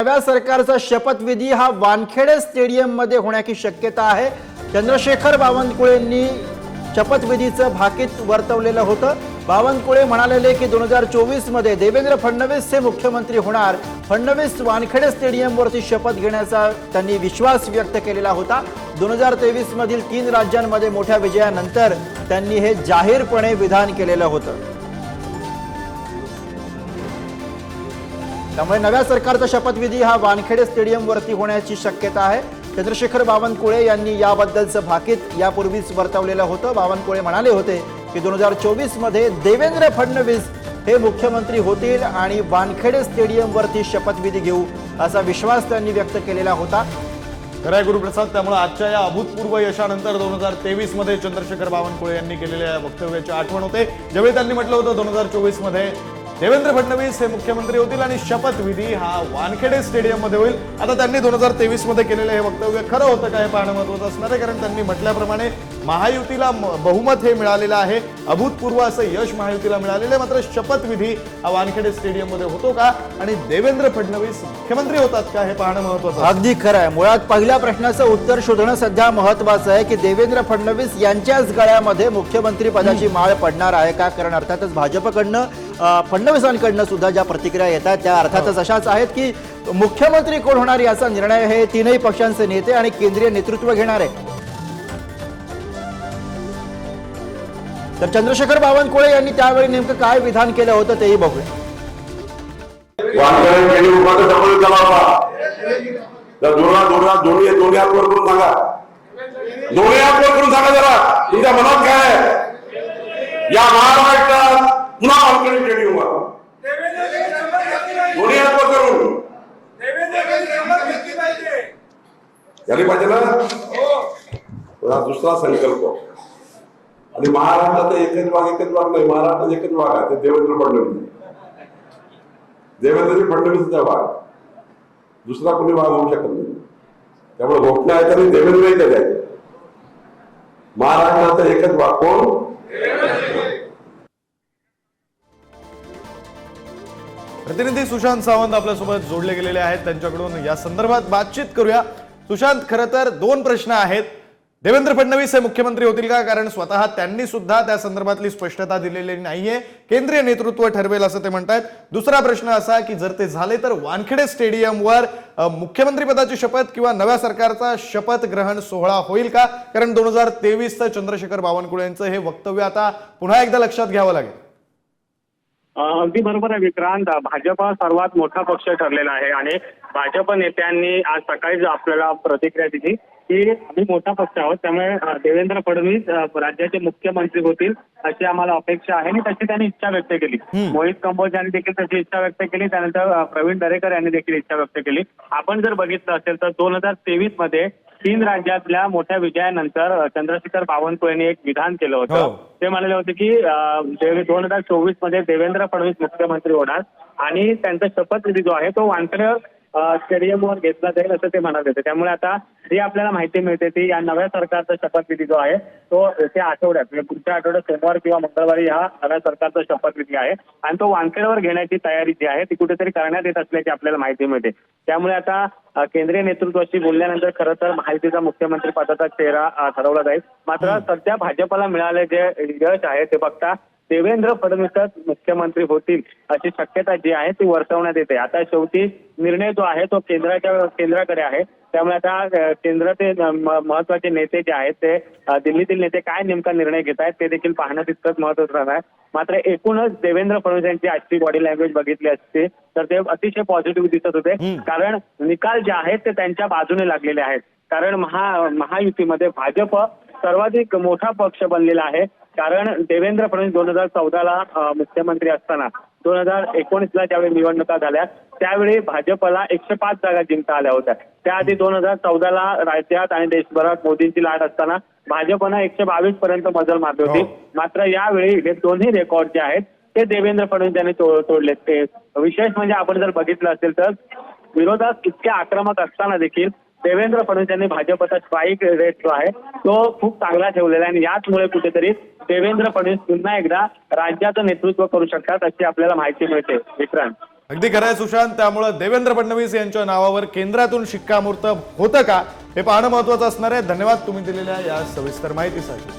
नव्या सरकारचा शपथविधी हा वानखेडे स्टेडियम मध्ये होण्याची शक्यता आहे। चंद्रशेखर बावनकुळेंनी शपथविधीचं भाकीत वर्तवलेलं होतं। बावनकुळे म्हणालेले की 2024 मध्ये देवेंद्र फडणवीस हे मुख्यमंत्री होणार। फडणवीस वानखेडे स्टेडियमवरती शपथ घेण्याचा त्यांनी विश्वास व्यक्त केलेला होता। 2023 मधील 3 राज्यांमध्ये मोठ्या विजयानंतर त्यांनी हे जाहीरपणे विधान केलेलं होतं। त्यामुळे नव्या सरकारचा शपथविधी हा वानखेडे स्टेडियमवरती होण्याची शक्यता आहे। चंद्रशेखर बावनकुळे यांनी याबद्दलचं भाकीत यापूर्वीच वर्तवलेलं होतं। बावनकुळे म्हणाले होते की 2024 मध्ये देवेंद्र फडणवीस हे मुख्यमंत्री होतील आणि वानखेडे स्टेडियमवरती शपथविधी घेऊ असा विश्वास त्यांनी व्यक्त केलेला होता। खरंय गुरुप्रसाद, त्यामुळे आजच्या या अभूतपूर्व यशानंतर 2023 मध्ये चंद्रशेखर बावनकुळे यांनी केलेल्या वक्तव्याची आठवण होते, ज्यावेळी त्यांनी म्हटलं होतं 2024 मध्ये देवेंद्र फडणवीस हे मुख्यमंत्री होतील आणि शपथविधी हा वानखेडे स्टेडियम मध्ये होईल। आता त्यांनी 2023 मध्ये केलेले हे वक्तव्य खरं होतं का हे पाहणं महत्त्वाचं असणार आहे, कारण त्यांनी म्हटल्याप्रमाणे महायुतीला बहुमत हे मिळालेलं आहे, अभूतपूर्व असं यश महायुतीला मिळालेलं आहे। मात्र शपथविधी हा वानखेडे स्टेडियम मध्ये होतो का आणि देवेंद्र फडणवीस मुख्यमंत्री होतात का हे पाहणं महत्त्वाचं आहे। अगदी खरं आहे। मुळात पहिल्या प्रश्नाचं उत्तर शोधणं सध्या महत्त्वाचं आहे की देवेंद्र फडणवीस यांच्याच गळ्यामध्ये मुख्यमंत्री पदाची माळ पडणार आहे का, कारण अर्थातच भाजपकडनं फडणवीसांकडनं सुद्धा ज्या प्रतिक्रिया येतात त्या अर्थातच अशाच आहेत की मुख्यमंत्री कोण होणार याचा निर्णय हे तीनही पक्षांचे नेते आणि केंद्रीय नेतृत्व घेणार आहे। तर चंद्रशेखर बावनकुळे यांनी त्यावेळी नेमकं काय विधान केलं होतं तेही बघूया। तुमच्या मनात काय या महाराष्ट्रात पुन्हा वानखेडे स्टेडियम दोन्ही हात वर करून झाली पाहिजे ना। दुसरा संकल्प आणि महाराष्ट्रात एकच भाग नाही, महाराष्ट्रात एकच भाग आहे, ते देवेंद्र फडणवीसचा भाग, दुसरा कोणी भाग होऊ शकत नाही। त्यामुळे घोषणा आहे तरी देवेंद्रही द्यायचे, महाराष्ट्राचा एकच भाग कोण। प्रतिनिधी सुशांत सावंत आपल्यासोबत जोडले गेलेले आहेत, त्यांच्याकडून या संदर्भात बातचीत करूया। सुशांत, खरं तर दोन प्रश्न आहेत। देवेंद्र फडणवीस हे मुख्यमंत्री होतील का, कारण स्वतः त्यांनी सुद्धा त्या संदर्भातली स्पष्टता दिलेली नाहीये, केंद्रीय नेतृत्व ठरवेल असं ते म्हणतात। दुसरा प्रश्न असा की जर ते झाले तर वानखेडे स्टेडियमवर मुख्यमंत्री पदाची शपथ किंवा नव्या सरकारचा शपथ ग्रहण सोहळा होईल का, कारण 2023चं चंद्रशेखर बावनकुळे यांचं हे वक्तव्य आता पुन्हा एकदा लक्षात घ्यावं लागेल। अगदी बरोबर आहे विक्रांत, भाजप सर्वात मोठा पक्ष ठरलेला आहे आणि भाजप नेत्यांनी आज सकाळी आपल्याला प्रतिक्रिया दिली की आम्ही मोठा पक्ष आहोत, त्यामुळे देवेंद्र फडणवीस राज्याचे मुख्यमंत्री होतील अशी आम्हाला अपेक्षा आहे आणि तशी त्यांनी इच्छा व्यक्त केली। मोहित कंबोज यांनी देखील तशी इच्छा व्यक्त केली, त्यानंतर प्रवीण दरेकर यांनी देखील इच्छा व्यक्त केली। आपण जर बघितलं असेल तर 2023 मध्ये 3 राज्यातल्या मोठ्या विजयानंतर चंद्रशेखर बावनकुळे एक विधान केलं होतं। ते म्हणाले होते की 2024 मध्ये देवेंद्र फडणवीस मुख्यमंत्री होणार आणि त्यांचा शपथविधी जो आहे तो वानखेडे स्टेडियमवर घेतला जाईल असं ते म्हणाले होते। त्यामुळे आता जी आपल्याला माहिती मिळते ती या नव्या सरकारचा शपथविधी जो आहे तो त्या आठवड्यात म्हणजे पुढच्या आठवड्यात सोमवार किंवा मंगळवारी हा नव्या सरकारचा शपथविधी आहे आणि तो वानखेडेवर घेण्याची तयारी जी आहे ती कुठेतरी करण्यात येत असल्याची आपल्याला माहिती मिळते। त्यामुळे आता केंद्रीय नेतृत्वाशी बोलल्यानंतर खरं तर महायुतीचा मुख्यमंत्री पदाचा चेहरा ठरवला जाईल। मात्र सध्या भाजपला मिळाले जे यश आहे ते बघता देवेंद्र फडणवीसच मुख्यमंत्री होतील अशी शक्यता जी आहे ती वर्तवण्यात येते। आता शेवटी निर्णय जो आहे तो केंद्राकडे आहे, त्यामुळे आता केंद्राचे महत्वाचे नेते जे आहेत ते दिल्लीतील नेते काय नेमका निर्णय घेत आहेत ते देखील पाहणं तितकंच महत्त्वाचं राहणार आहे। मात्र एकूणच देवेंद्र फडणवीस यांची आजची बॉडी लँग्वेज बघितली असते तर ते अतिशय पॉझिटिव्ह दिसत होते, कारण निकाल जे आहेत ते त्यांच्या बाजूने लागलेले आहेत। कारण महायुतीमध्ये भाजप सर्वाधिक मोठा पक्ष बनलेला आहे, कारण देवेंद्र फडणवीस 2014ला मुख्यमंत्री असताना 2019ला ज्यावेळी निवडणुका झाल्या त्यावेळी भाजपला 105 जागा जिंकता आल्या होत्या। त्याआधी 2014ला राज्यात आणि देशभरात मोदींची लाट असताना भाजपनं 122 पर्यंत मजल मारली होती। मात्र यावेळी हे दोन्ही रेकॉर्ड जे आहेत ते देवेंद्र फडणवीस यांनी तोडलेत। ते विशेष म्हणजे आपण जर बघितलं असेल तर विरोधात इतके आक्रमक असताना देखील देवेंद्र फडणवीस यांनी भाजपचा स्ट्राईक रेट जो आहे तो खूप चांगला ठेवलेला आहे आणि याचमुळे कुठेतरी देवेंद्र फडणवीस पुन्हा एकदा राज्याचं नेतृत्व करू शकतात अशी आपल्याला माहिती मिळते विक्रांत। अगदी खरं आहे सुशांत. त्यामुळे देवेंद्र फडणवीस यांच्या नावावर केंद्रातून शिक्कामोर्तब होतं का हे पाहणं महत्वाचं असणार आहे. धन्यवाद तुम्ही दिलेल्या या सविस्तर माहितीसाठी.